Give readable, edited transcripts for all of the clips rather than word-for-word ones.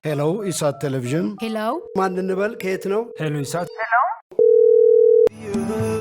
ሄሎ ኢሳት ቴሌቪዥን። ሄሎ ማን እንበል? ከየት ነው? ሄሎ ኢሳት።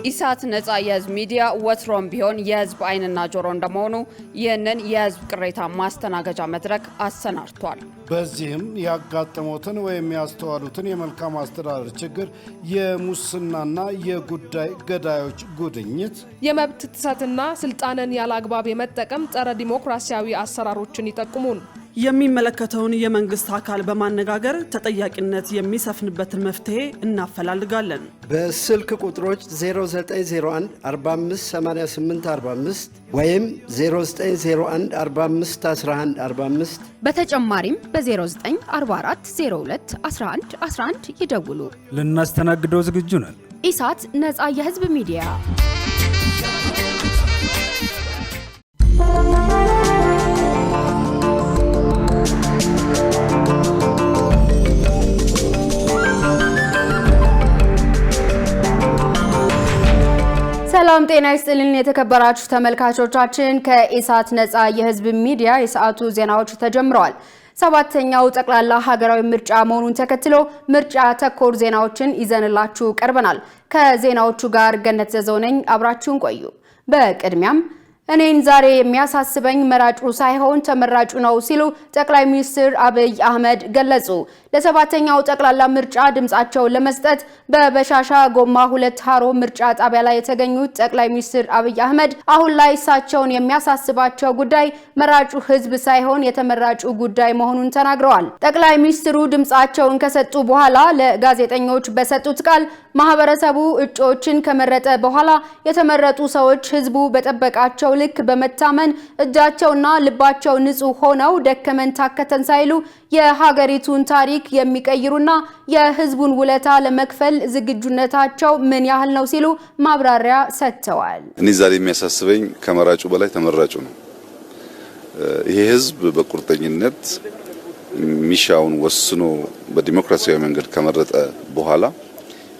ኢሳት ነጻ የህዝብ ሚዲያ ወትሮም ቢሆን የህዝብ አይንና ጆሮ እንደመሆኑ ይህንን የህዝብ ቅሬታ ማስተናገጃ መድረክ አሰናድቷል። በዚህም ያጋጠሙትን ወይም ያስተዋሉትን የመልካም አስተዳደር ችግር፣ የሙስናና የጉዳይ ገዳዮች ጉድኝት፣ የመብት ጥሰትና ስልጣንን ያለአግባብ የመጠቀም ጸረ ዲሞክራሲያዊ አሰራሮችን ይጠቁሙን። የሚመለከተውን የመንግስት አካል በማነጋገር ተጠያቂነት የሚሰፍንበትን መፍትሄ እናፈላልጋለን። በስልክ ቁጥሮች 0901 4588 45 ወይም 0901 45 11 45 በተጨማሪም በ0944 02 11 11 ይደውሉ። ልናስተናግደው ዝግጁ ነን። ኢሳት ነጻ የህዝብ ሚዲያ። ሰላም ጤና ይስጥልን የተከበራችሁ ተመልካቾቻችን፣ ከኢሳት ነጻ የህዝብ ሚዲያ የሰዓቱ ዜናዎች ተጀምረዋል። ሰባተኛው ጠቅላላ ሀገራዊ ምርጫ መሆኑን ተከትሎ ምርጫ ተኮር ዜናዎችን ይዘንላችሁ ቀርበናል። ከዜናዎቹ ጋር ገነት ዘዘው ነኝ። አብራችሁን ቆዩ። በቅድሚያም እኔን ዛሬ የሚያሳስበኝ መራጩ ሳይሆን ተመራጩ ነው ሲሉ ጠቅላይ ሚኒስትር አብይ አህመድ ገለጹ። ለሰባተኛው ጠቅላላ ምርጫ ድምጻቸውን ለመስጠት በበሻሻ ጎማ 2 ሃሮ ምርጫ ጣቢያ ላይ የተገኙት ጠቅላይ ሚኒስትር አብይ አህመድ አሁን ላይ እሳቸውን የሚያሳስባቸው ጉዳይ መራጩ ህዝብ ሳይሆን የተመራጩ ጉዳይ መሆኑን ተናግረዋል። ጠቅላይ ሚኒስትሩ ድምጻቸውን ከሰጡ በኋላ ለጋዜጠኞች በሰጡት ቃል ማህበረሰቡ እጩዎችን ከመረጠ በኋላ የተመረጡ ሰዎች ህዝቡ በጠበቃቸው ልክ በመታመን እጃቸውና ልባቸው ንጹህ ሆነው ደከመን ታከተን ሳይሉ የሀገሪቱን ታሪክ የሚቀይሩና የህዝቡን ውለታ ለመክፈል ዝግጁነታቸው ምን ያህል ነው ሲሉ ማብራሪያ ሰጥተዋል። እኔ ዛሬ የሚያሳስበኝ ከመራጩ በላይ ተመራጩ ነው። ይሄ ህዝብ በቁርጠኝነት ሚሻውን ወስኖ በዲሞክራሲያዊ መንገድ ከመረጠ በኋላ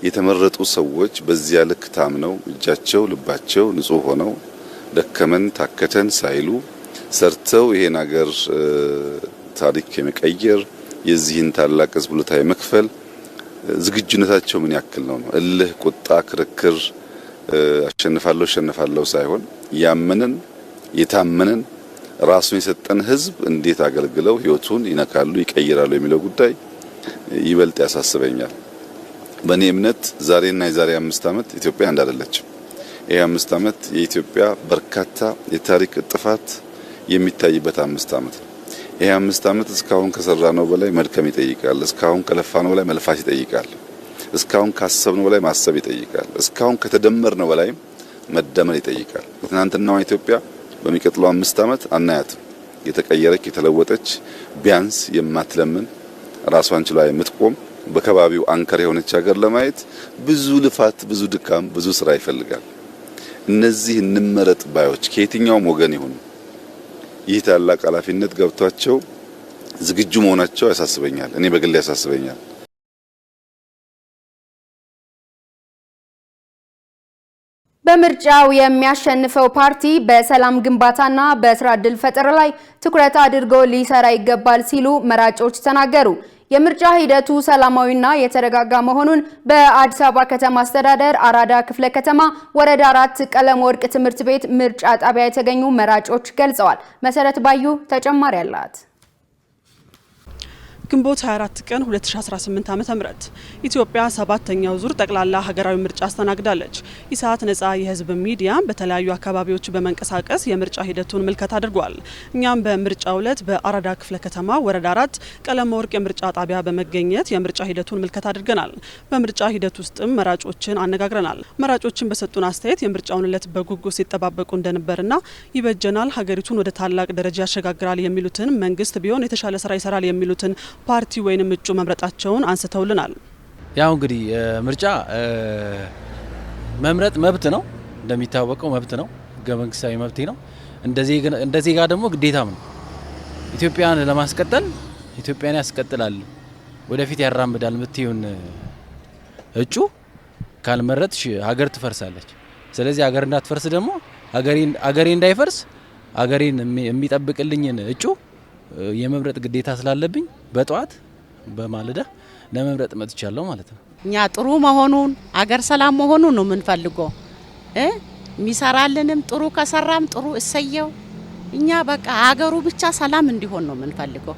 የተመረጡ ሰዎች በዚያ ልክ ታምነው እጃቸው ልባቸው ንጹህ ሆነው ደከመን ታከተን ሳይሉ ሰርተው ይሄን ሀገር ታሪክ የመቀየር የዚህን ታላቅ ህዝብ ውለታ የመክፈል ዝግጁነታቸው ምን ያክል ነው? እልህ፣ ቁጣ፣ ክርክር አሸንፋለሁ ሳይሆን ያመነን የታመነን ራሱን የሰጠን ህዝብ እንዴት አገልግለው ህይወቱን ይነካሉ ይቀይራሉ የሚለው ጉዳይ ይበልጥ ያሳስበኛል። በእኔ እምነት ዛሬና የዛሬ 5 ዓመት ኢትዮጵያ አንድ አይደለችም። ይሄ 5 ዓመት የኢትዮጵያ በርካታ የታሪክ ጥፋት የሚታይበት 5 ዓመት ነው። ይሄ 5 ዓመት እስካሁን ከሰራነው በላይ መድከም ይጠይቃል። እስካሁን ከለፋነው በላይ መልፋት ይጠይቃል። እስካሁን ካሰብነው በላይ ማሰብ ይጠይቃል። እስካሁን ከተደመርነው በላይ መደመር ይጠይቃል። ትናንትናዋ ኢትዮጵያ በሚቀጥለው 5 ዓመት አናያትም። የተቀየረች የተለወጠች ቢያንስ የማትለምን ራሷን ችላ የምትቆም በከባቢው አንከር የሆነች ሀገር ለማየት ብዙ ልፋት፣ ብዙ ድካም፣ ብዙ ስራ ይፈልጋል። እነዚህ እንመረጥ ባዮች ከየትኛውም ወገን ይሁኑ ይህ ታላቅ ኃላፊነት ገብቷቸው ዝግጁ መሆናቸው ያሳስበኛል። እኔ በግል ያሳስበኛል። በምርጫው የሚያሸንፈው ፓርቲ በሰላም ግንባታና በስራ ዕድል ፈጠራ ላይ ትኩረት አድርጎ ሊሰራ ይገባል ሲሉ መራጮች ተናገሩ። የምርጫ ሂደቱ ሰላማዊና የተረጋጋ መሆኑን በአዲስ አበባ ከተማ አስተዳደር አራዳ ክፍለ ከተማ ወረዳ 4 ቀለም ወርቅ ትምህርት ቤት ምርጫ ጣቢያ የተገኙ መራጮች ገልጸዋል። መሰረት ባዩ ተጨማሪ አላት። ግንቦት 24 ቀን 2018 ዓ.ም ኢትዮጵያ ሰባተኛው ዙር ጠቅላላ ሀገራዊ ምርጫ አስተናግዳለች። ኢሳት ነጻ የህዝብ ሚዲያ በተለያዩ አካባቢዎች በመንቀሳቀስ የምርጫ ሂደቱን ምልከታ አድርጓል። እኛም በምርጫው ዕለት በአራዳ ክፍለ ከተማ ወረዳ 4 ቀለም ወርቅ የምርጫ ጣቢያ በመገኘት የምርጫ ሂደቱን ምልከታ አድርገናል። በምርጫ ሂደት ውስጥም መራጮችን አነጋግረናል። መራጮችን በሰጡን አስተያየት የምርጫውን ዕለት በጉጉት ሲጠባበቁ እንደነበርና ይበጀናል፣ ሀገሪቱን ወደ ታላቅ ደረጃ ያሸጋግራል የሚሉትን መንግስት ቢሆን የተሻለ ስራ ይሰራል የሚሉትን ፓርቲ ወይንም እጩ መምረጣቸውን አንስተውልናል። ያው እንግዲህ ምርጫ መምረጥ መብት ነው፣ እንደሚታወቀው መብት ነው፣ ህገ መንግስታዊ መብት ነው። እንደዚህ ጋር ደግሞ ግዴታም ነው። ኢትዮጵያን ለማስቀጠል ኢትዮጵያን ያስቀጥላል፣ ወደፊት ያራምዳል ምትዩን እጩ ካልመረጥሽ ሀገር ትፈርሳለች። ስለዚህ ሀገር እንዳትፈርስ ደግሞ ሀገሬ እንዳይፈርስ ሀገሬን የሚጠብቅልኝን እጩ የመምረጥ ግዴታ ስላለብኝ በጧት በማለዳ ለመምረጥ መጥቻለሁ ማለት ነው። እኛ ጥሩ መሆኑን አገር ሰላም መሆኑን ነው የምንፈልገው። የሚሰራልንም ጥሩ ከሰራም ጥሩ እሰየው። እኛ በቃ አገሩ ብቻ ሰላም እንዲሆን ነው የምንፈልገው።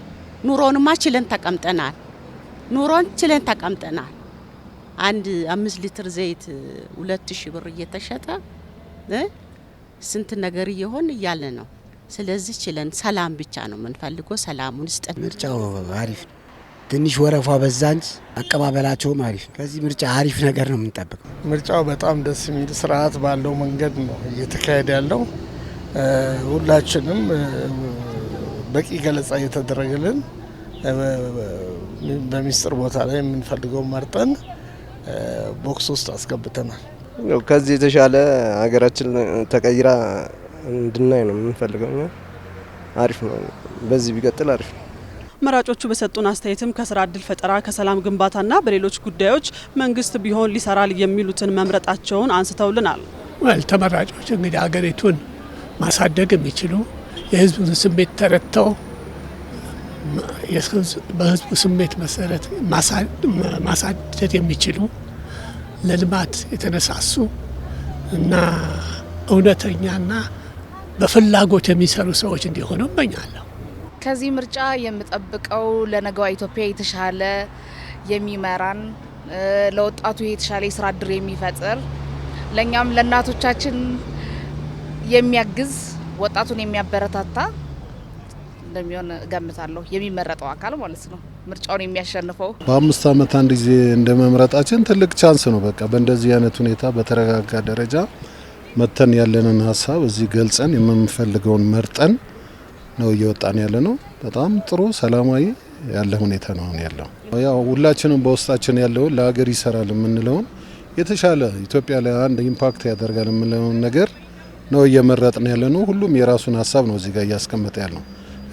ኑሮንማ ችለን ተቀምጠናል። አንድ 5 ሊትር ዘይት 2000 ብር እየተሸጠ ስንት ነገር እየሆን እያለ ነው። ስለዚህ ችለን ሰላም ብቻ ነው የምንፈልገው። ሰላሙን ይስጠን። ምርጫው አሪፍ ትንሽ ወረፋ በዛ እንጂ አቀባበላቸውም አሪፍ። ከዚህ ምርጫ አሪፍ ነገር ነው የምንጠብቀው። ምርጫው በጣም ደስ የሚል ስርዓት ባለው መንገድ ነው እየተካሄደ ያለው። ሁላችንም በቂ ገለጻ እየተደረገልን በሚስጥር ቦታ ላይ የምንፈልገው መርጠን ቦክስ ውስጥ አስገብተናል። ከዚህ የተሻለ ሀገራችን ተቀይራ እንድናይ ነው የምንፈልገው። አሪፍ ነው፣ በዚህ ቢቀጥል አሪፍ ነው። መራጮቹ በሰጡን አስተያየትም ከስራ እድል ፈጠራ፣ ከሰላም ግንባታና በሌሎች ጉዳዮች መንግስት ቢሆን ሊሰራል የሚሉትን መምረጣቸውን አንስተውልናል። ተመራጮች እንግዲህ ሀገሪቱን ማሳደግ የሚችሉ የህዝቡን ስሜት ተረድተው በህዝቡ ስሜት መሰረት ማሳደግ የሚችሉ ለልማት የተነሳሱ እና እውነተኛና በፍላጎት የሚሰሩ ሰዎች እንዲሆኑ እመኛለሁ። ከዚህ ምርጫ የምጠብቀው ለነገዋ ኢትዮጵያ የተሻለ የሚመራን፣ ለወጣቱ የተሻለ የስራ እድል የሚፈጥር፣ ለኛም ለእናቶቻችን የሚያግዝ፣ ወጣቱን የሚያበረታታ እንደሚሆን ገምታለሁ። የሚመረጠው አካል ማለት ነው ምርጫውን የሚያሸንፈው። በ5 ዓመት አንድ ጊዜ እንደመምረጣችን ትልቅ ቻንስ ነው። በቃ በእንደዚህ አይነት ሁኔታ በተረጋጋ ደረጃ መተን ያለንን ሀሳብ እዚህ ገልጸን የምንፈልገውን መርጠን ነው እየወጣን ያለ ነው። በጣም ጥሩ ሰላማዊ ያለ ሁኔታ ነው ያለው። ያው ሁላችንም በውስጣችን ያለውን ለሀገር ይሰራል የምንለውን የተሻለ ኢትዮጵያ ላይ አንድ ኢምፓክት ያደርጋል የምንለውን ነገር ነው እየመረጥን ያለ ነው። ሁሉም የራሱን ሀሳብ ነው እዚህ ጋር እያስቀመጠ ያለው።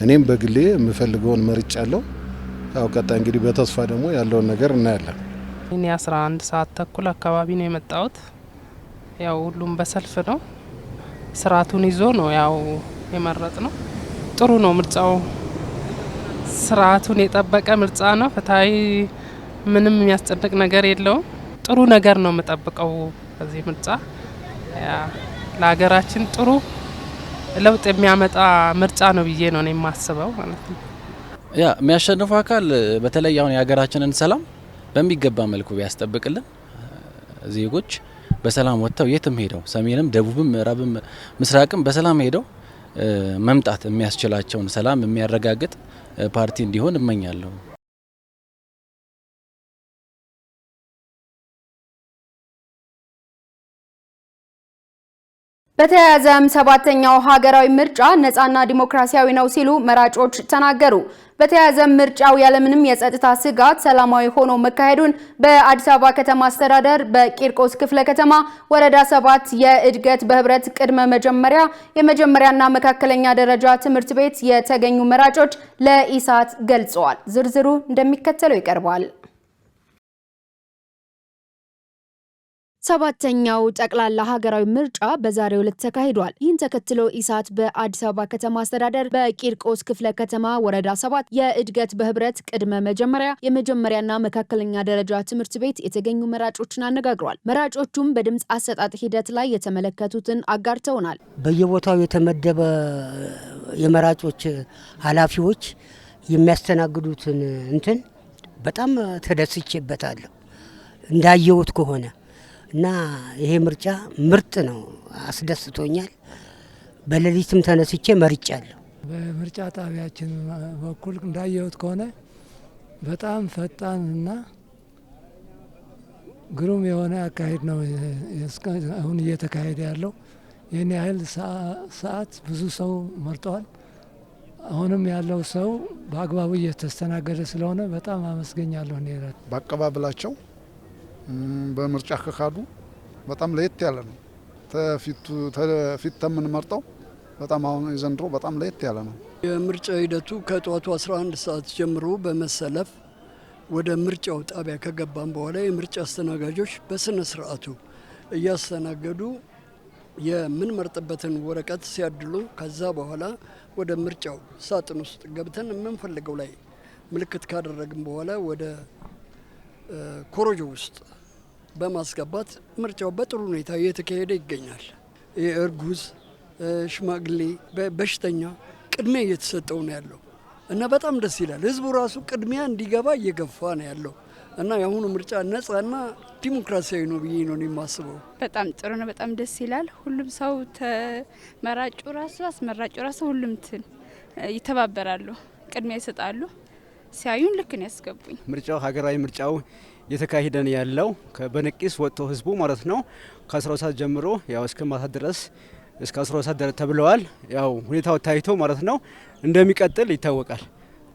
እኔም በግሌ የምፈልገውን መርጫለሁ። ያው ቀጣይ እንግዲህ በተስፋ ደግሞ ያለውን ነገር እናያለን። እኔ 11 ሰዓት ተኩል አካባቢ ነው የመጣሁት። ያው ሁሉም በሰልፍ ነው ስርዓቱን ይዞ ነው ያው የመረጥ ነው። ጥሩ ነው ምርጫው፣ ስርዓቱን የጠበቀ ምርጫ ነው። ፍትሃዊ፣ ምንም የሚያስጨንቅ ነገር የለውም። ጥሩ ነገር ነው የምጠብቀው ከዚህ ምርጫ። ለሀገራችን ጥሩ ለውጥ የሚያመጣ ምርጫ ነው ብዬ ነው የማስበው ማለት ነው። ያ የሚያሸንፈው አካል በተለይ አሁን የሀገራችንን ሰላም በሚገባ መልኩ ቢያስጠብቅልን፣ ዜጎች በሰላም ወጥተው የትም ሄደው ሰሜንም፣ ደቡብም፣ ምዕራብም ምስራቅም በሰላም ሄደው መምጣት የሚያስችላቸውን ሰላም የሚያረጋግጥ ፓርቲ እንዲሆን እመኛለሁ። በተያያዘም 7ኛው ሀገራዊ ምርጫ ነፃና ዲሞክራሲያዊ ነው ሲሉ መራጮች ተናገሩ። በተያያዘም ምርጫው ያለምንም የጸጥታ ስጋት ሰላማዊ ሆኖ መካሄዱን በአዲስ አበባ ከተማ አስተዳደር በቂርቆስ ክፍለ ከተማ ወረዳ 7 የእድገት በህብረት ቅድመ መጀመሪያ የመጀመሪያና መካከለኛ ደረጃ ትምህርት ቤት የተገኙ መራጮች ለኢሳት ገልጸዋል። ዝርዝሩ እንደሚከተለው ይቀርባል። 7ኛው ጠቅላላ ሀገራዊ ምርጫ በዛሬው ዕለት ተካሂዷል። ይህን ተከትሎ ኢሳት በአዲስ አበባ ከተማ አስተዳደር በቂርቆስ ክፍለ ከተማ ወረዳ 7 የእድገት በህብረት ቅድመ መጀመሪያ የመጀመሪያና መካከለኛ ደረጃ ትምህርት ቤት የተገኙ መራጮችን አነጋግሯል። መራጮቹም በድምፅ አሰጣጥ ሂደት ላይ የተመለከቱትን አጋርተውናል። በየቦታው የተመደበ የመራጮች ኃላፊዎች የሚያስተናግዱትን እንትን በጣም ተደስቼበታለሁ እንዳየሁት ከሆነ እና ይሄ ምርጫ ምርጥ ነው፣ አስደስቶኛል። በሌሊትም ተነስቼ መርጫለሁ። በምርጫ ጣቢያችን በኩል እንዳየሁት ከሆነ በጣም ፈጣንና ግሩም የሆነ አካሄድ ነው አሁን እየተካሄደ ያለው። ይህን ያህል ሰዓት ብዙ ሰው መርጧል። አሁንም ያለው ሰው በአግባቡ እየተስተናገደ ስለሆነ በጣም አመስገኛለሁ። በአቀባበላቸው በምርጫ ከካዱ በጣም ለየት ያለ ነው። ተፊት የምንመርጠው በጣም አሁን የዘንድሮ በጣም ለየት ያለ ነው። የምርጫ ሂደቱ ከጠዋቱ 11 ሰዓት ጀምሮ በመሰለፍ ወደ ምርጫው ጣቢያ ከገባን በኋላ የምርጫ አስተናጋጆች በስነ ስርዓቱ እያስተናገዱ የምንመርጥበትን ወረቀት ሲያድሉ ከዛ በኋላ ወደ ምርጫው ሳጥን ውስጥ ገብተን የምንፈልገው ላይ ምልክት ካደረግን በኋላ ወደ ኮሮጆ ውስጥ በማስገባት ምርጫው በጥሩ ሁኔታ እየተካሄደ ይገኛል። እርጉዝ፣ ሽማግሌ፣ በሽተኛ ቅድሚያ እየተሰጠው ነው ያለው እና በጣም ደስ ይላል። ህዝቡ ራሱ ቅድሚያ እንዲገባ እየገፋ ነው ያለው እና የአሁኑ ምርጫ ነጻና ዲሞክራሲያዊ ነው ብዬ ነው የማስበው። በጣም ጥሩ ነው። በጣም ደስ ይላል። ሁሉም ሰው ተመራጩ ራሱ አስመራጩ ራሱ ሁሉም ይተባበራሉ፣ ቅድሚያ ይሰጣሉ። ሲያዩን ልክ ነው ያስገቡኝ። ምርጫው ሀገራዊ ምርጫው እየተካሄደ ነው ያለው በነቂስ ወጥቶ ህዝቡ ማለት ነው ከ12 ሰዓት ጀምሮ ያው እስከ ማታ ድረስ እስከ 12 ሰዓት ተብለዋል። ያው ሁኔታው ታይቶ ማለት ነው እንደሚቀጥል ይታወቃል።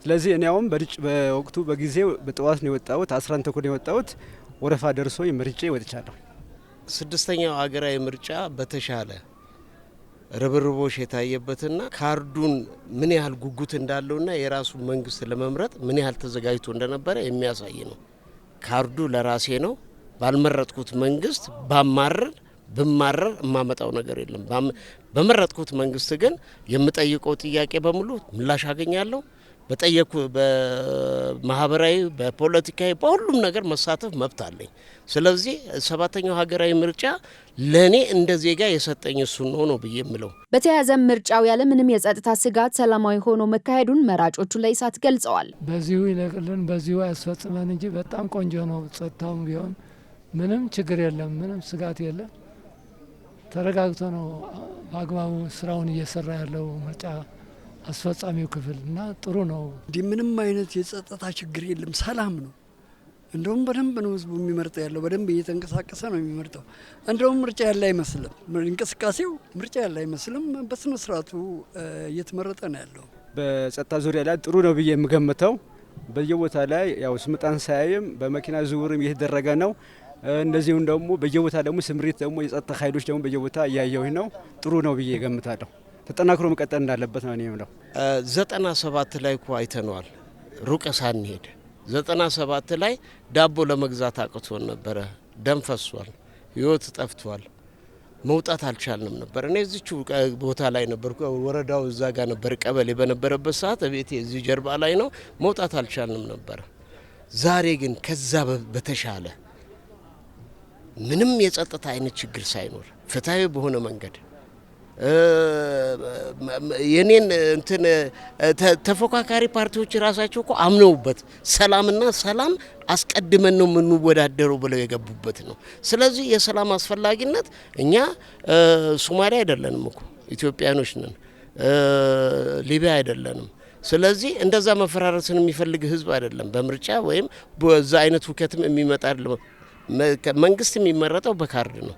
ስለዚህ እኔ አሁን በወቅቱ በጊዜው በጠዋት ነው የወጣሁት 11 ተኩል ነው የወጣሁት። ወረፋ ደርሶ ምርጬ ወጥቻለሁ። ስድስተኛው ሀገራዊ ምርጫ በተሻለ ርብርቦሽ የታየበትና ካርዱን ምን ያህል ጉጉት እንዳለውና የራሱ መንግስት ለመምረጥ ምን ያህል ተዘጋጅቶ እንደነበረ የሚያሳይ ነው። ካርዱ ለራሴ ነው። ባልመረጥኩት መንግስት ብማረር የማመጣው ነገር የለም። በመረጥኩት መንግስት ግን የምጠይቀው ጥያቄ በሙሉ ምላሽ አገኛለሁ። በጠየቁ በማህበራዊ በፖለቲካዊ በሁሉም ነገር መሳተፍ መብት አለኝ። ስለዚህ ሰባተኛው ሀገራዊ ምርጫ ለኔ እንደ ዜጋ የሰጠኝ እሱ ነው ብዬ የምለው። በተያያዘም ምርጫው ያለ ምንም የጸጥታ ስጋት ሰላማዊ ሆኖ መካሄዱን መራጮቹ ለኢሳት ገልጸዋል። በዚሁ ይለቅልን በዚሁ ያስፈጽመን እንጂ በጣም ቆንጆ ነው። ጸጥታውም ቢሆን ምንም ችግር የለም፣ ምንም ስጋት የለም። ተረጋግቶ ነው በአግባቡ ስራውን እየሰራ ያለው ምርጫ አስፈጻሚው ክፍል እና ጥሩ ነው። እንዲህ ምንም አይነት የጸጥታ ችግር የለም፣ ሰላም ነው። እንደውም በደንብ ነው ህዝቡ የሚመርጠው ያለው፣ በደንብ እየተንቀሳቀሰ ነው የሚመርጠው። እንደውም ምርጫ ያለ አይመስልም፣ እንቅስቃሴው ምርጫ ያለ አይመስልም። በስነ ስርዓቱ እየተመረጠ ነው ያለው። በጸጥታ ዙሪያ ላይ ጥሩ ነው ብዬ የምገምተው በየቦታ ላይ ያው ስምጣን ሳያይም በመኪና ዝውውርም እየተደረገ ነው። እንደዚሁም ደግሞ በየቦታ ደግሞ ስምሪት ደግሞ የጸጥታ ኃይሎች ደግሞ በየቦታ እያየሁ ነው። ጥሩ ነው ብዬ ገምታለሁ። ተጠናክሮ መቀጠል እንዳለበት ነው የምለው። 97 ላይ እኮ አይተነዋል። ሩቅ ሳንሄድ 97 ላይ ዳቦ ለመግዛት አቅቶን ነበረ። ደም ፈሷል፣ ህይወት ጠፍቷል፣ መውጣት አልቻልንም ነበር። እኔ እዚቹ ቦታ ላይ ነበር፣ ወረዳው እዛ ጋር ነበር፣ ቀበሌ በነበረበት ሰዓት ቤቴ እዚህ ጀርባ ላይ ነው። መውጣት አልቻልንም ነበር። ዛሬ ግን ከዛ በተሻለ ምንም የጸጥታ አይነት ችግር ሳይኖር ፍትሃዊ በሆነ መንገድ የኔን እንትን ተፎካካሪ ፓርቲዎች ራሳቸው እኮ አምነውበት ሰላምና ሰላም አስቀድመን ነው የምንወዳደረው ብለው የገቡበት ነው። ስለዚህ የሰላም አስፈላጊነት እኛ ሶማሊያ አይደለንም እኮ ኢትዮጵያኖች ነን፣ ሊቢያ አይደለንም። ስለዚህ እንደዛ መፈራረስን የሚፈልግ ህዝብ አይደለም። በምርጫ ወይም በዛ አይነት ሁከትም የሚመጣ መንግስት የሚመረጠው በካርድ ነው፣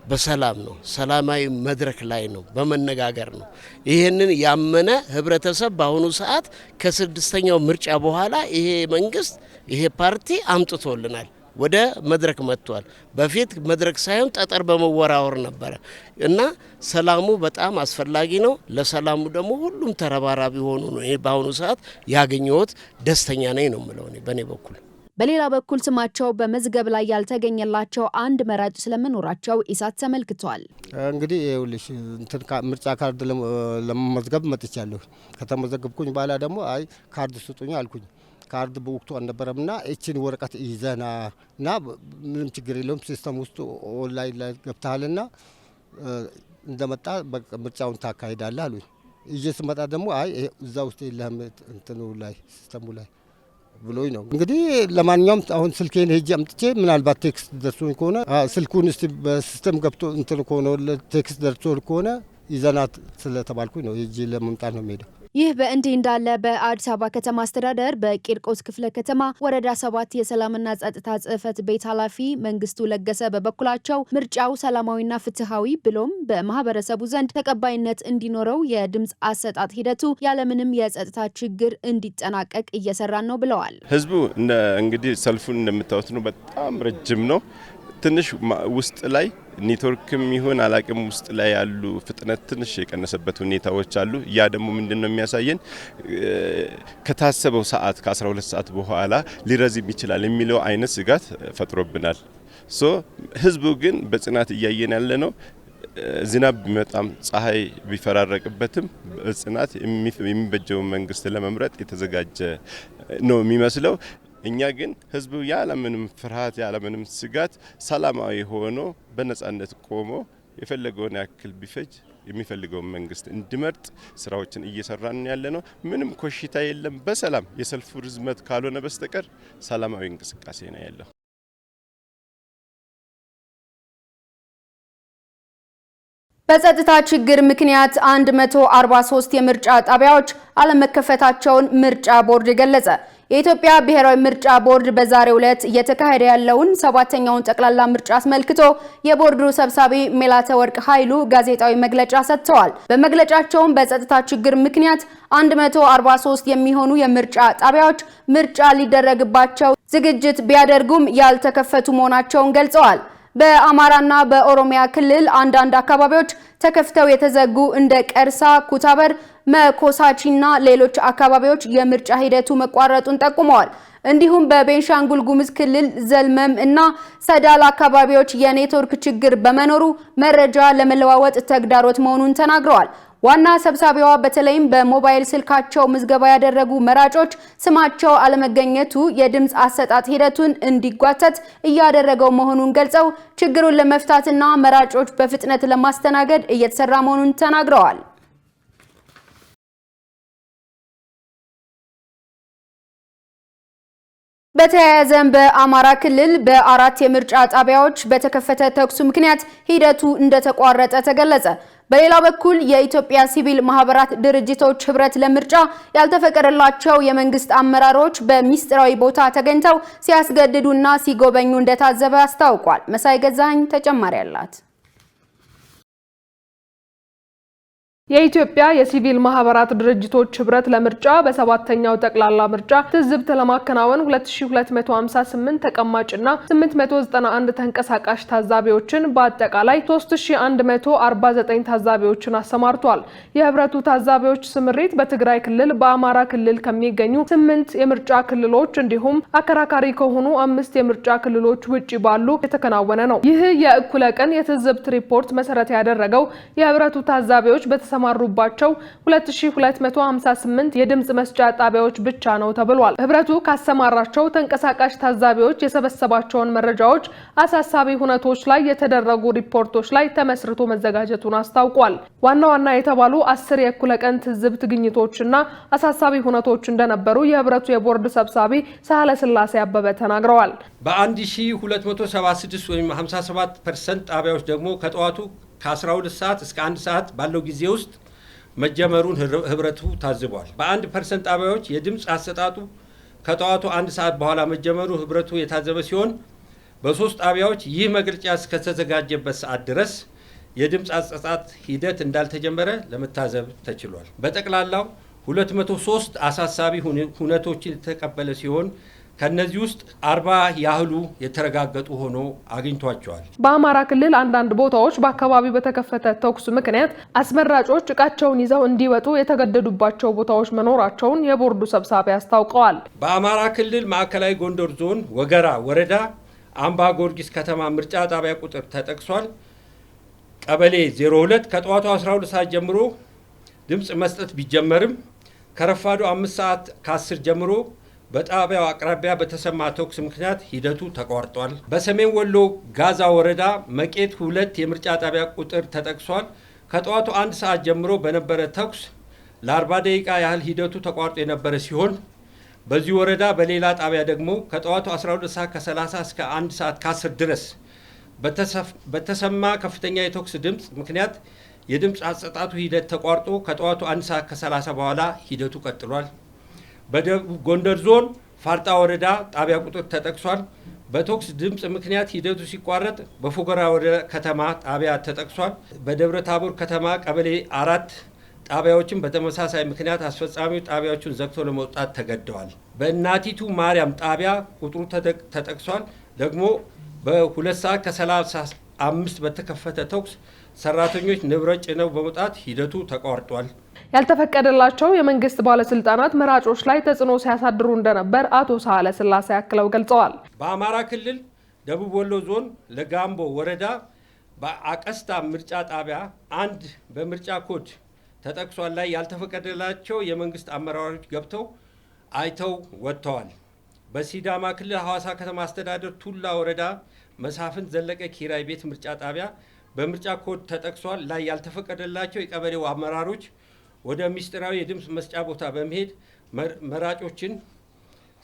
በሰላም ነው፣ ሰላማዊ መድረክ ላይ ነው፣ በመነጋገር ነው። ይህንን ያመነ ህብረተሰብ በአሁኑ ሰዓት ከስድስተኛው ምርጫ በኋላ ይሄ መንግስት ይሄ ፓርቲ አምጥቶልናል፣ ወደ መድረክ መጥቷል። በፊት መድረክ ሳይሆን ጠጠር በመወራወር ነበረ እና ሰላሙ በጣም አስፈላጊ ነው። ለሰላሙ ደግሞ ሁሉም ተረባራቢ ሆኑ ነው። ይሄ በአሁኑ ሰዓት ያገኘሁት ደስተኛ ነኝ ነው የምለው እኔ በእኔ በኩል። በሌላ በኩል ስማቸው በመዝገብ ላይ ያልተገኘላቸው አንድ መራጭ ስለመኖራቸው ኢሳት ተመልክቷል። እንግዲህ ይኸውልሽ ምርጫ ካርድ ለመመዝገብ መጥቻለሁ። ከተመዘገብኩኝ በኋላ ደግሞ አይ ካርድ ስጡኝ አልኩኝ። ካርድ በወቅቱ አልነበረምና እቺን ወረቀት ይዘና እና ምንም ችግር የለውም ሲስተም ውስጥ ኦንላይን ላይ ገብተሃልና እንደመጣ ምርጫውን ታካሂዳለህ አሉኝ። ይዤ ስመጣ ደግሞ አይ እዛ ውስጥ የለህም እንትኑ ላይ ሲስተሙ ላይ ብሎኝ ነው። እንግዲህ ለማንኛውም አሁን ስልኬን ሄጄ አምጥቼ ምናልባት ቴክስት ደርሶኝ ከሆነ ስልኩን እስቲ በሲስተም ገብቶ እንትን ከሆነ ቴክስት ደርሶ ከሆነ ይዘናት ስለተባልኩኝ ነው ሄጄ ለመምጣት ነው የምሄደው። ይህ በእንዲህ እንዳለ በአዲስ አበባ ከተማ አስተዳደር በቂርቆስ ክፍለ ከተማ ወረዳ 7 የሰላምና ጸጥታ ጽሕፈት ቤት ኃላፊ መንግስቱ ለገሰ በበኩላቸው ምርጫው ሰላማዊና ፍትሃዊ ብሎም በማህበረሰቡ ዘንድ ተቀባይነት እንዲኖረው የድምፅ አሰጣጥ ሂደቱ ያለምንም የጸጥታ ችግር እንዲጠናቀቅ እየሰራን ነው ብለዋል። ህዝቡ እንግዲህ ሰልፉን እንደምታዩት ነው፣ በጣም ረጅም ነው። ትንሽ ውስጥ ላይ ኔትወርክም ይሁን አላቅም ውስጥ ላይ ያሉ ፍጥነት ትንሽ የቀነሰበት ሁኔታዎች አሉ። ያ ደግሞ ምንድነው የሚያሳየን ከታሰበው ሰዓት ከ12 ሰዓት በኋላ ሊረዝም ይችላል የሚለው አይነት ስጋት ፈጥሮብናል። ህዝቡ ግን በጽናት እያየን ያለ ነው። ዝናብ ቢመጣም ፀሐይ ቢፈራረቅበትም ጽናት የሚበጀው መንግስት ለመምረጥ የተዘጋጀ ነው የሚመስለው። እኛ ግን ህዝቡ ያለምንም ፍርሃት ያለምንም ስጋት ሰላማዊ ሆኖ በነጻነት ቆሞ የፈለገውን ያክል ቢፈጅ የሚፈልገውን መንግስት እንዲመርጥ ስራዎችን እየሰራን ያለ ነው። ምንም ኮሽታ የለም። በሰላም የሰልፉ ርዝመት ካልሆነ በስተቀር ሰላማዊ እንቅስቃሴ ነው ያለው። በጸጥታ ችግር ምክንያት 143 የምርጫ ጣቢያዎች አለመከፈታቸውን ምርጫ ቦርድ ገለጸ። የኢትዮጵያ ብሔራዊ ምርጫ ቦርድ በዛሬው ዕለት እየተካሄደ ያለውን 7ኛውን ጠቅላላ ምርጫ አስመልክቶ የቦርዱ ሰብሳቢ ሜላተወርቅ ኃይሉ ጋዜጣዊ መግለጫ ሰጥተዋል። በመግለጫቸውም በጸጥታ ችግር ምክንያት 143 የሚሆኑ የምርጫ ጣቢያዎች ምርጫ ሊደረግባቸው ዝግጅት ቢያደርጉም ያልተከፈቱ መሆናቸውን ገልጸዋል። በአማራና በኦሮሚያ ክልል አንዳንድ አካባቢዎች ተከፍተው የተዘጉ እንደ ቀርሳ፣ ኩታበር፣ መኮሳቺና ሌሎች አካባቢዎች የምርጫ ሂደቱ መቋረጡን ጠቁመዋል። እንዲሁም በቤንሻንጉል ጉሙዝ ክልል ዘልመም እና ሰዳል አካባቢዎች የኔትወርክ ችግር በመኖሩ መረጃ ለመለዋወጥ ተግዳሮት መሆኑን ተናግረዋል። ዋና ሰብሳቢዋ በተለይም በሞባይል ስልካቸው ምዝገባ ያደረጉ መራጮች ስማቸው አለመገኘቱ የድምጽ አሰጣጥ ሂደቱን እንዲጓተት እያደረገው መሆኑን ገልጸው ችግሩን ለመፍታትና መራጮች በፍጥነት ለማስተናገድ እየተሰራ መሆኑን ተናግረዋል። በተያያዘም በአማራ ክልል በ4 የምርጫ ጣቢያዎች በተከፈተ ተኩስ ምክንያት ሂደቱ እንደተቋረጠ ተገለጸ። በሌላ በኩል የኢትዮጵያ ሲቪል ማህበራት ድርጅቶች ህብረት ለምርጫ ያልተፈቀደላቸው የመንግስት አመራሮች በሚስጥራዊ ቦታ ተገኝተው ሲያስገድዱና ሲጎበኙ እንደታዘበ አስታውቋል። መሳይ ገዛኸኝ ተጨማሪ አላት። የኢትዮጵያ የሲቪል ማህበራት ድርጅቶች ህብረት ለምርጫ በ7ኛው ጠቅላላ ምርጫ ትዝብት ለማከናወን 2258 ተቀማጭና 891 ተንቀሳቃሽ ታዛቢዎችን በአጠቃላይ 3149 ታዛቢዎችን አሰማርቷል። የህብረቱ ታዛቢዎች ስምሪት በትግራይ ክልል፣ በአማራ ክልል ከሚገኙ 8 የምርጫ ክልሎች እንዲሁም አከራካሪ ከሆኑ 5 የምርጫ ክልሎች ውጪ ባሉ የተከናወነ ነው። ይህ የእኩለ ቀን የትዝብት ሪፖርት መሰረት ያደረገው የህብረቱ ታዛቢዎች ተሰማሩባቸው 2258 የድምጽ መስጫ ጣቢያዎች ብቻ ነው ተብሏል። ህብረቱ ካሰማራቸው ተንቀሳቃሽ ታዛቢዎች የሰበሰባቸውን መረጃዎች አሳሳቢ ሁነቶች ላይ የተደረጉ ሪፖርቶች ላይ ተመስርቶ መዘጋጀቱን አስታውቋል። ዋና ዋና የተባሉ 10 የእኩለ ቀን ትዝብት ግኝቶችና አሳሳቢ ሁነቶች እንደነበሩ የህብረቱ የቦርድ ሰብሳቢ ሳህለ ስላሴ አበበ ተናግረዋል። በ1276 ወይም 57% ጣቢያዎች ደግሞ ከጠዋቱ ከ12 ሰዓት እስከ 1 ሰዓት ባለው ጊዜ ውስጥ መጀመሩን ህብረቱ ታዝቧል። በ1% ጣቢያዎች የድምጽ አሰጣጡ ከጠዋቱ 1 ሰዓት በኋላ መጀመሩ ህብረቱ የታዘበ ሲሆን በ3 ጣቢያዎች ይህ መግለጫ እስከተዘጋጀበት ሰዓት ድረስ የድምጽ አሰጣጥ ሂደት እንዳልተጀመረ ለመታዘብ ተችሏል። በጠቅላላው 203 አሳሳቢ ሁነቶችን የተቀበለ ሲሆን ከነዚህ ውስጥ 40 ያህሉ የተረጋገጡ ሆኖ አግኝቷቸዋል። በአማራ ክልል አንዳንድ ቦታዎች በአካባቢው በተከፈተ ተኩስ ምክንያት አስመራጮች ዕቃቸውን ይዘው እንዲወጡ የተገደዱባቸው ቦታዎች መኖራቸውን የቦርዱ ሰብሳቢ አስታውቀዋል። በአማራ ክልል ማዕከላዊ ጎንደር ዞን ወገራ ወረዳ አምባ ጊዮርጊስ ከተማ ምርጫ ጣቢያ ቁጥር ተጠቅሷል። ቀበሌ 02 ከጠዋቱ 12 ሰዓት ጀምሮ ድምጽ መስጠት ቢጀመርም ከረፋዱ 5 ሰዓት ከ10 ጀምሮ በጣቢያው አቅራቢያ በተሰማ ተኩስ ምክንያት ሂደቱ ተቋርጧል። በሰሜን ወሎ ጋዛ ወረዳ መቄት 2 የምርጫ ጣቢያ ቁጥር ተጠቅሷል። ከጠዋቱ 1 ሰዓት ጀምሮ በነበረ ተኩስ ለ40 ደቂቃ ያህል ሂደቱ ተቋርጦ የነበረ ሲሆን በዚህ ወረዳ በሌላ ጣቢያ ደግሞ ከጠዋቱ 12 ሰዓት ከ30 እስከ 1 ሰዓት ከ10 ድረስ በተሰማ ከፍተኛ የተኩስ ድምፅ ምክንያት የድምፅ አሰጣጡ ሂደት ተቋርጦ ከጠዋቱ 1 ሰዓት ከ30 በኋላ ሂደቱ ቀጥሏል። በደቡብ ጎንደር ዞን ፋርጣ ወረዳ ጣቢያ ቁጥር ተጠቅሷል። በተኩስ ድምፅ ምክንያት ሂደቱ ሲቋረጥ በፎገራ ወረዳ ከተማ ጣቢያ ተጠቅሷል። በደብረ ታቦር ከተማ ቀበሌ 4 ጣቢያዎችን በተመሳሳይ ምክንያት አስፈጻሚው ጣቢያዎቹን ዘግቶ ለመውጣት ተገደዋል። በእናቲቱ ማርያም ጣቢያ ቁጥሩ ተጠቅሷል። ደግሞ በ2 ሰዓት ከ35 በተከፈተ ተኩስ ሰራተኞች ንብረት ጭነው በመውጣት ሂደቱ ተቋርጧል። ያልተፈቀደላቸው የመንግስት ባለስልጣናት መራጮች ላይ ተጽዕኖ ሲያሳድሩ እንደነበር አቶ ሳህለ ስላሴ አክለው ገልጸዋል። በአማራ ክልል ደቡብ ወሎ ዞን ለጋምቦ ወረዳ በአቀስታ ምርጫ ጣቢያ አንድ በምርጫ ኮድ ተጠቅሷል ላይ ያልተፈቀደላቸው የመንግስት አመራሮች ገብተው አይተው ወጥተዋል። በሲዳማ ክልል ሐዋሳ ከተማ አስተዳደር ቱላ ወረዳ መሳፍንት ዘለቀ ኪራይ ቤት ምርጫ ጣቢያ በምርጫ ኮድ ተጠቅሷል ላይ ያልተፈቀደላቸው የቀበሌው አመራሮች ወደ ምስጢራዊ የድምፅ መስጫ ቦታ በመሄድ መራጮችን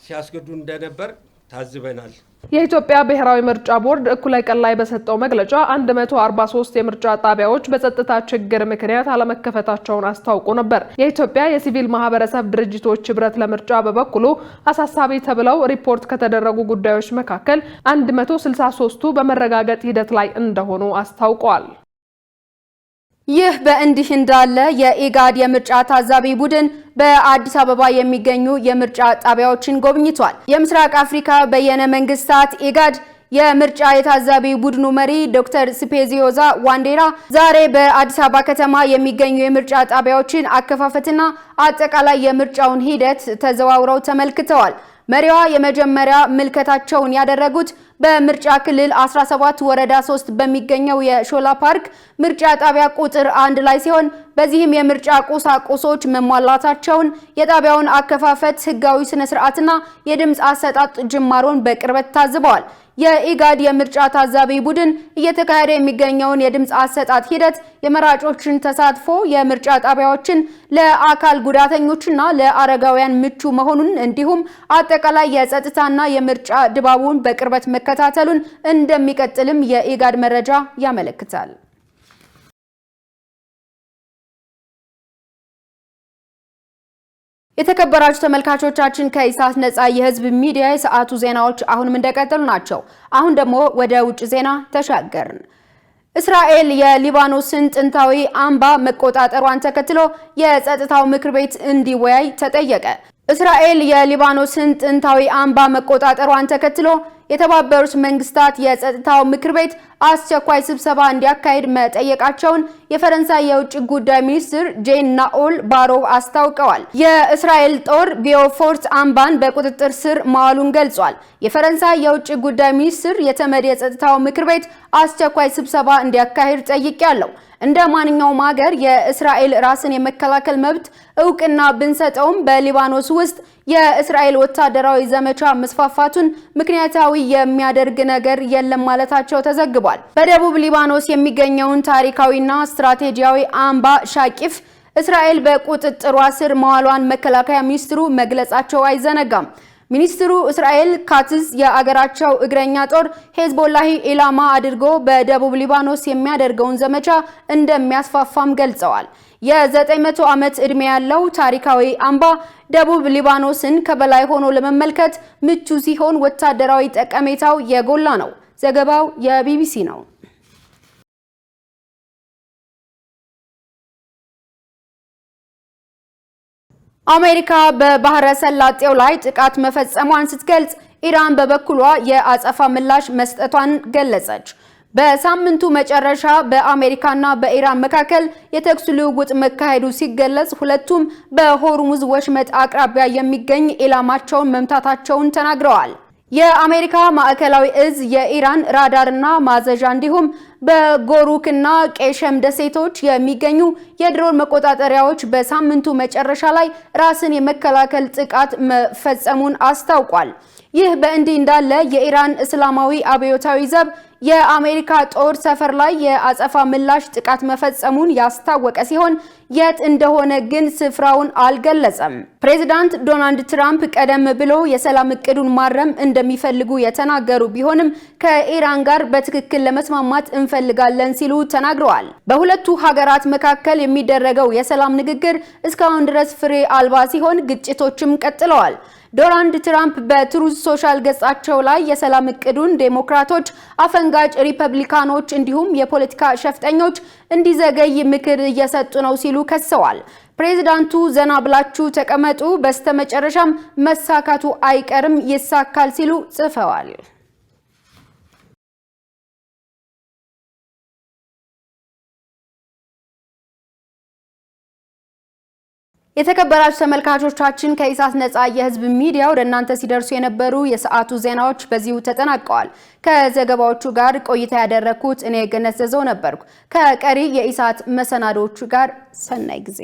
ሲያስገዱ እንደነበር ታዝበናል። የኢትዮጵያ ብሔራዊ ምርጫ ቦርድ እኩለ ቀን ላይ በሰጠው መግለጫ 143 የምርጫ ጣቢያዎች በጸጥታ ችግር ምክንያት አለመከፈታቸውን አስታውቆ ነበር። የኢትዮጵያ የሲቪል ማህበረሰብ ድርጅቶች ህብረት ለምርጫ በበኩሉ አሳሳቢ ተብለው ሪፖርት ከተደረጉ ጉዳዮች መካከል 163ቱ በመረጋገጥ ሂደት ላይ እንደሆኑ አስታውቀዋል። ይህ በእንዲህ እንዳለ የኢጋድ የምርጫ ታዛቢ ቡድን በአዲስ አበባ የሚገኙ የምርጫ ጣቢያዎችን ጎብኝቷል። የምስራቅ አፍሪካ በየነ መንግስታት ኢጋድ የምርጫ የታዛቢ ቡድኑ መሪ ዶክተር ስፔዚዮዛ ዋንዴራ ዛሬ በአዲስ አበባ ከተማ የሚገኙ የምርጫ ጣቢያዎችን አከፋፈትና አጠቃላይ የምርጫውን ሂደት ተዘዋውረው ተመልክተዋል። መሪዋ የመጀመሪያ ምልከታቸውን ያደረጉት በምርጫ ክልል 17 ወረዳ 3 በሚገኘው የሾላ ፓርክ ምርጫ ጣቢያ ቁጥር 1 ላይ ሲሆን በዚህም የምርጫ ቁሳቁሶች መሟላታቸውን፣ የጣቢያውን አከፋፈት ህጋዊ ስነ ስርዓትና የድምጽ አሰጣጥ ጅማሮን በቅርበት ታዝበዋል። የኢጋድ የምርጫ ታዛቢ ቡድን እየተካሄደ የሚገኘውን የድምጽ አሰጣጥ ሂደት፣ የመራጮችን ተሳትፎ፣ የምርጫ ጣቢያዎችን ለአካል ጉዳተኞችና ለአረጋውያን ምቹ መሆኑን እንዲሁም አጠቃላይ የጸጥታና የምርጫ ድባቡን በቅርበት መከታተሉን እንደሚቀጥልም የኢጋድ መረጃ ያመለክታል። የተከበራችሁ ተመልካቾቻችን ከኢሳት ነጻ የህዝብ ሚዲያ የሰዓቱ ዜናዎች አሁንም እንደቀጠሉ ናቸው። አሁን ደግሞ ወደ ውጭ ዜና ተሻገርን። እስራኤል የሊባኖስን ጥንታዊ አምባ መቆጣጠሯን ተከትሎ የጸጥታው ምክር ቤት እንዲወያይ ተጠየቀ። እስራኤል የሊባኖስን ጥንታዊ አምባ መቆጣጠሯን ተከትሎ የተባበሩት መንግስታት የጸጥታው ምክር ቤት አስቸኳይ ስብሰባ እንዲያካሂድ መጠየቃቸውን የፈረንሳይ የውጭ ጉዳይ ሚኒስትር ጄን ናኦል ባሮው አስታውቀዋል። የእስራኤል ጦር ቢዮፎርት አምባን በቁጥጥር ስር ማዋሉን ገልጿል። የፈረንሳይ የውጭ ጉዳይ ሚኒስትር የተመድ የጸጥታው ምክር ቤት አስቸኳይ ስብሰባ እንዲያካሂድ ጠይቄያለሁ። እንደ ማንኛውም ሀገር የእስራኤል ራስን የመከላከል መብት እውቅና ብንሰጠውም በሊባኖስ ውስጥ የእስራኤል ወታደራዊ ዘመቻ መስፋፋቱን ምክንያታዊ የሚያደርግ ነገር የለም ማለታቸው ተዘግቧል። በደቡብ ሊባኖስ የሚገኘውን ታሪካዊና ስትራቴጂያዊ አምባ ሻቂፍ እስራኤል በቁጥጥሯ ስር መዋሏን መከላከያ ሚኒስትሩ መግለጻቸው አይዘነጋም። ሚኒስትሩ እስራኤል ካትዝ የአገራቸው እግረኛ ጦር ሄዝቦላህ ኢላማ አድርጎ በደቡብ ሊባኖስ የሚያደርገውን ዘመቻ እንደሚያስፋፋም ገልጸዋል። የ900 ዓመት ዕድሜ ያለው ታሪካዊ አምባ ደቡብ ሊባኖስን ከበላይ ሆኖ ለመመልከት ምቹ ሲሆን ወታደራዊ ጠቀሜታው የጎላ ነው። ዘገባው የቢቢሲ ነው። አሜሪካ በባህረ ሰላጤው ላይ ጥቃት መፈጸሟን ስትገልጽ፣ ኢራን በበኩሏ የአጸፋ ምላሽ መስጠቷን ገለጸች። በሳምንቱ መጨረሻ በአሜሪካና በኢራን መካከል የተኩስ ልውውጥ መካሄዱ ሲገለጽ፣ ሁለቱም በሆርሙዝ ወሽመጥ አቅራቢያ የሚገኝ ኢላማቸውን መምታታቸውን ተናግረዋል። የአሜሪካ ማዕከላዊ እዝ የኢራን ራዳርና ማዘዣ እንዲሁም በጎሩክና ቄሸም ደሴቶች የሚገኙ የድሮን መቆጣጠሪያዎች በሳምንቱ መጨረሻ ላይ ራስን የመከላከል ጥቃት መፈጸሙን አስታውቋል። ይህ በእንዲህ እንዳለ የኢራን እስላማዊ አብዮታዊ ዘብ የአሜሪካ ጦር ሰፈር ላይ የአጸፋ ምላሽ ጥቃት መፈጸሙን ያስታወቀ ሲሆን የት እንደሆነ ግን ስፍራውን አልገለጸም። ፕሬዝዳንት ዶናልድ ትራምፕ ቀደም ብሎ የሰላም እቅዱን ማረም እንደሚፈልጉ የተናገሩ ቢሆንም ከኢራን ጋር በትክክል ለመስማማት እንፈልጋለን ሲሉ ተናግረዋል። በሁለቱ ሀገራት መካከል የሚደረገው የሰላም ንግግር እስካሁን ድረስ ፍሬ አልባ ሲሆን ግጭቶችም ቀጥለዋል። ዶናልድ ትራምፕ በትሩዝ ሶሻል ገጻቸው ላይ የሰላም እቅዱን ዴሞክራቶች፣ አፈንጋጭ ሪፐብሊካኖች እንዲሁም የፖለቲካ ሸፍጠኞች እንዲዘገይ ምክር እየሰጡ ነው ሲሉ ከሰዋል። ፕሬዝዳንቱ ዘና ብላችሁ ተቀመጡ፣ በስተመጨረሻም መሳካቱ አይቀርም፣ ይሳካል ሲሉ ጽፈዋል። የተከበራችሁ ተመልካቾቻችን ከኢሳት ነጻ የህዝብ ሚዲያ ወደ እናንተ ሲደርሱ የነበሩ የሰዓቱ ዜናዎች በዚሁ ተጠናቀዋል። ከዘገባዎቹ ጋር ቆይታ ያደረኩት እኔ ገነት ዘዘው ነበርኩ። ከቀሪ የኢሳት መሰናዶቹ ጋር ሰናይ ጊዜ